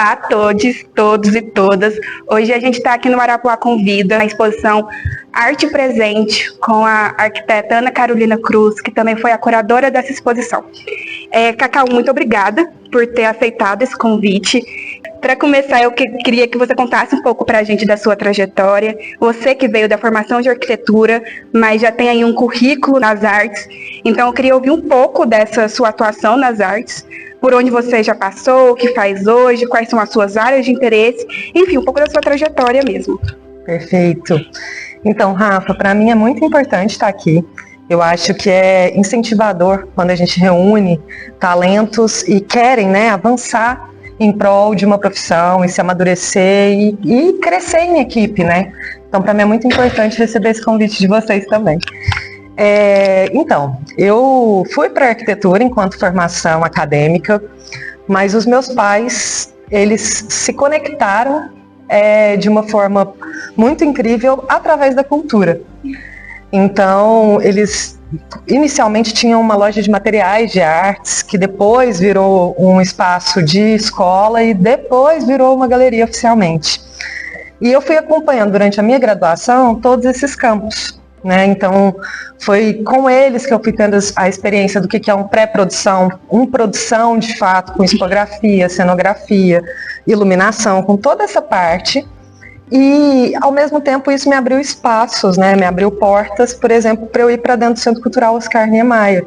Olá a todos e todas. Hoje a gente está aqui no Arapuá Convida, na exposição Arte Presente, com a arquiteta Ana Carolina Cruz, que também foi a curadora dessa exposição. Cacau, muito obrigada por ter aceitado esse convite. Para começar, eu queria que você contasse um pouco para a gente da sua trajetória. Você que veio da formação de arquitetura, mas já tem aí um currículo nas artes. Então, eu queria ouvir um pouco dessa sua atuação nas artes, por onde você já passou, o que faz hoje, quais são as suas áreas de interesse, enfim, um pouco da sua trajetória mesmo. Perfeito. Então, Rafa, para mim é muito importante estar aqui. Eu acho que é incentivador quando a gente reúne talentos e querem, avançar em prol de uma profissão e se amadurecer e crescer em equipe, né? Então, para mim é muito importante receber esse convite de vocês também. Então, eu fui para a arquitetura enquanto formação acadêmica, mas os meus pais, eles se conectaram de uma forma muito incrível através da cultura. Então, eles inicialmente tinham uma loja de materiais de artes, que depois virou um espaço de escola e depois virou uma galeria oficialmente. E eu fui acompanhando durante a minha graduação todos esses campos, né? Então, foi com eles que eu fui tendo a experiência do que é uma pré-produção, uma produção de fato, com tipografia, cenografia, iluminação, com toda essa parte. E, ao mesmo tempo, isso me abriu espaços, né? Me abriu portas, por exemplo, para eu ir para dentro do Centro Cultural Oscar Niemeyer.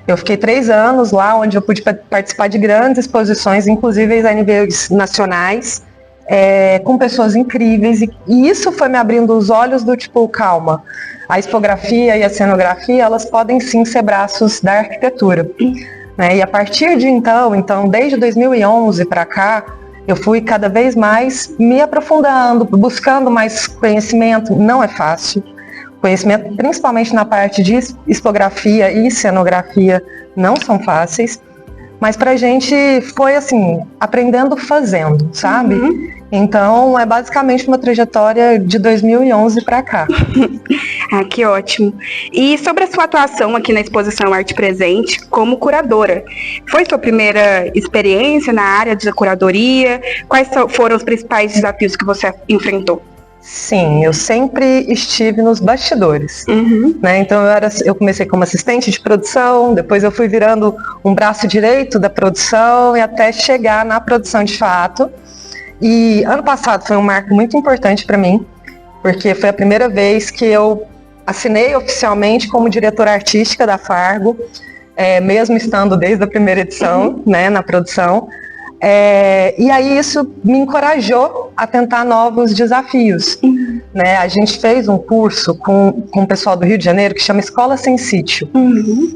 Eu fiquei 3 anos lá, onde eu pude participar de grandes exposições, inclusive a níveis nacionais, com pessoas incríveis. E isso foi me abrindo os olhos do tipo, calma, a tipografia e a cenografia, elas podem sim ser braços da arquitetura. Né? E a partir de então, desde 2011 para cá, eu fui cada vez mais me aprofundando, buscando mais conhecimento. Não é fácil. Conhecimento, principalmente na parte de expografia e cenografia, não são fáceis. Mas pra gente foi assim, aprendendo fazendo, sabe? Uhum. Então, é basicamente uma trajetória de 2011 para cá. Que ótimo. E sobre a sua atuação aqui na exposição Arte Presente como curadora, foi sua primeira experiência na área de curadoria? Quais foram os principais desafios que você enfrentou? Sim, eu sempre estive nos bastidores, né? Então eu comecei como assistente de produção, depois eu fui virando um braço direito da produção e até chegar na produção de fato. E ano passado foi um marco muito importante para mim, porque foi a primeira vez que eu assinei oficialmente como diretora artística da Fargo, mesmo estando desde a primeira edição, né, na produção. E aí isso me encorajou a tentar novos desafios. Né? A gente fez um curso com o pessoal do Rio de Janeiro que chama Escola Sem Sítio.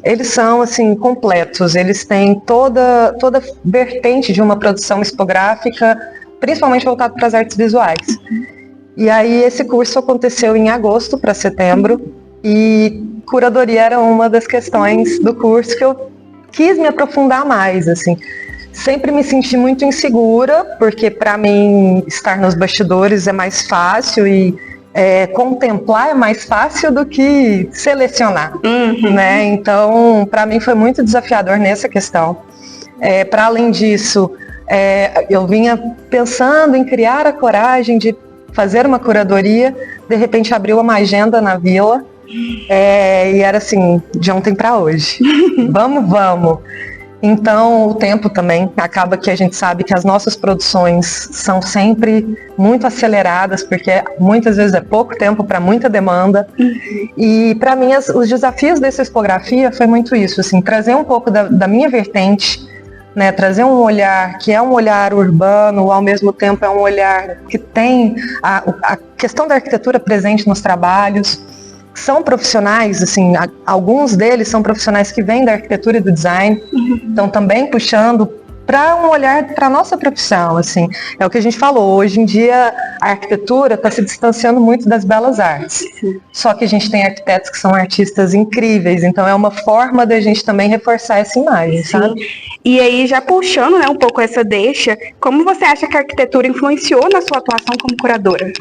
Eles são assim completos, eles têm toda vertente de uma produção expográfica, principalmente voltado para as artes visuais. E aí esse curso aconteceu em agosto para setembro e curadoria era uma das questões do curso que eu quis me aprofundar mais, assim. Sempre me senti muito insegura, porque para mim estar nos bastidores é mais fácil e contemplar é mais fácil do que selecionar, né? Então, para mim foi muito desafiador nessa questão. Para além disso, eu vinha pensando em criar a coragem de fazer uma curadoria, de repente abriu uma agenda na Vila, e era assim, de ontem para hoje. Vamos. Então, o tempo também, acaba que a gente sabe que as nossas produções são sempre muito aceleradas, porque muitas vezes é pouco tempo para muita demanda. E para mim, os desafios dessa expografia foi muito isso, assim, trazer um pouco da minha vertente, né, trazer um olhar que é um olhar urbano, ao mesmo tempo é um olhar que tem a questão da arquitetura presente nos trabalhos. São profissionais, assim, alguns deles são profissionais que vêm da arquitetura e do design, então também puxando para um olhar para a nossa profissão, assim. É o que a gente falou, hoje em dia a arquitetura está se distanciando muito das belas artes, só que a gente tem arquitetos que são artistas incríveis, então é uma forma da gente também reforçar essa imagem, sabe? E aí, já puxando, né, um pouco essa deixa, como você acha que a arquitetura influenciou na sua atuação como curadora?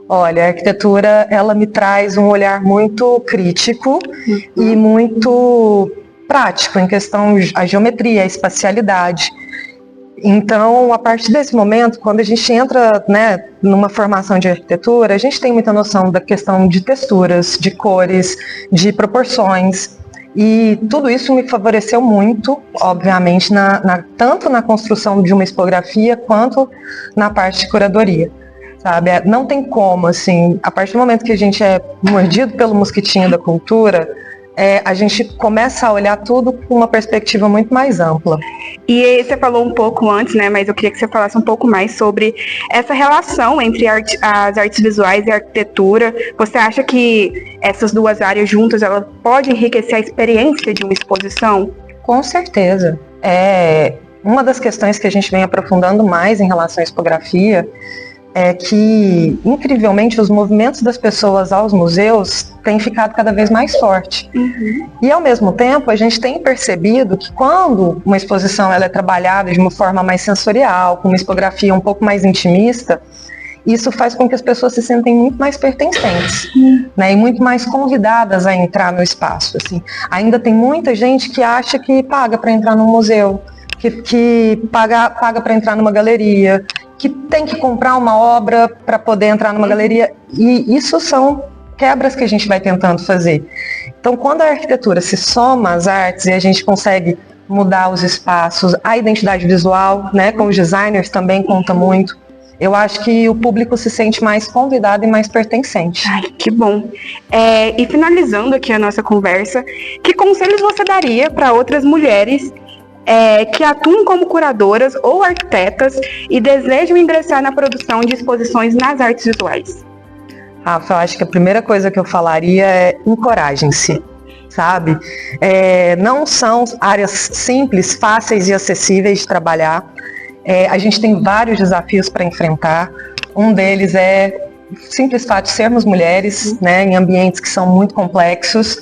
Olha, a arquitetura, ela me traz um olhar muito crítico e muito prático em questão a geometria, a espacialidade. Então, a partir desse momento, quando a gente entra, né, numa formação de arquitetura, a gente tem muita noção da questão de texturas, de cores, de proporções. E tudo isso me favoreceu muito, obviamente, tanto na construção de uma expografia quanto na parte de curadoria. Sabe? Não tem como, assim, a partir do momento que a gente é mordido pelo mosquitinho da cultura, a gente começa a olhar tudo com uma perspectiva muito mais ampla. E você falou um pouco antes, né, mas eu queria que você falasse um pouco mais sobre essa relação entre as artes visuais e a arquitetura. Você acha que essas duas áreas juntas, elas podem enriquecer a experiência de uma exposição? Com certeza. Uma das questões que a gente vem aprofundando mais em relação à expografia é que, incrivelmente, os movimentos das pessoas aos museus têm ficado cada vez mais forte. Uhum. E, ao mesmo tempo, a gente tem percebido que quando uma exposição ela é trabalhada de uma forma mais sensorial, com uma expografia um pouco mais intimista, isso faz com que as pessoas se sentem muito mais pertencentes, né, e muito mais convidadas a entrar no espaço. Assim. Ainda tem muita gente que acha que paga para entrar num museu, que paga para entrar numa galeria, que tem que comprar uma obra para poder entrar numa galeria, e isso são quebras que a gente vai tentando fazer. Então, quando a arquitetura se soma às artes e a gente consegue mudar os espaços, a identidade visual, né, com os designers também conta muito, eu acho que o público se sente mais convidado e mais pertencente. Ai, que bom. E finalizando aqui a nossa conversa, que conselhos você daria para outras mulheres que atuam como curadoras ou arquitetas e desejam ingressar na produção de exposições nas artes visuais? Rafa, eu acho que a primeira coisa que eu falaria é encorajem-se, sabe? Não são áreas simples, fáceis e acessíveis de trabalhar. A gente tem vários desafios para enfrentar. Um deles é o simples fato de sermos mulheres, né, em ambientes que são muito complexos,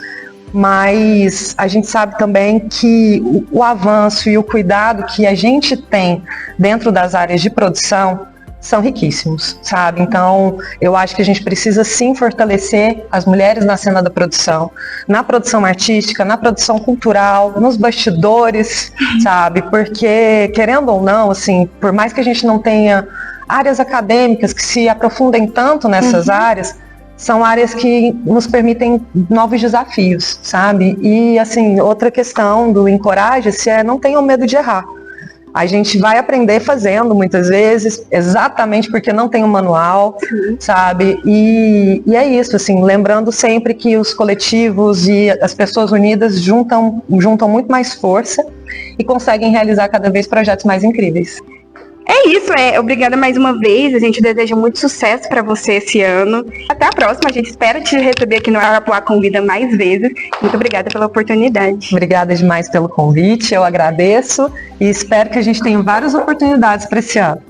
mas a gente sabe também que o avanço e o cuidado que a gente tem dentro das áreas de produção são riquíssimos, sabe? Então, eu acho que a gente precisa sim fortalecer as mulheres na cena da produção, na produção artística, na produção cultural, nos bastidores, sabe? Porque, querendo ou não, assim, por mais que a gente não tenha áreas acadêmicas que se aprofundem tanto nessas áreas, são áreas que nos permitem novos desafios, sabe? E, assim, outra questão do encoraje-se não tenham medo de errar. A gente vai aprender fazendo, muitas vezes, exatamente porque não tem um manual, sabe? E é isso, assim, lembrando sempre que os coletivos e as pessoas unidas juntam muito mais força e conseguem realizar cada vez projetos mais incríveis. É isso, obrigada mais uma vez, a gente deseja muito sucesso para você esse ano. Até a próxima, a gente espera te receber aqui no Arapuá Convida mais vezes. Muito obrigada pela oportunidade. Obrigada demais pelo convite, eu agradeço e espero que a gente tenha várias oportunidades para esse ano.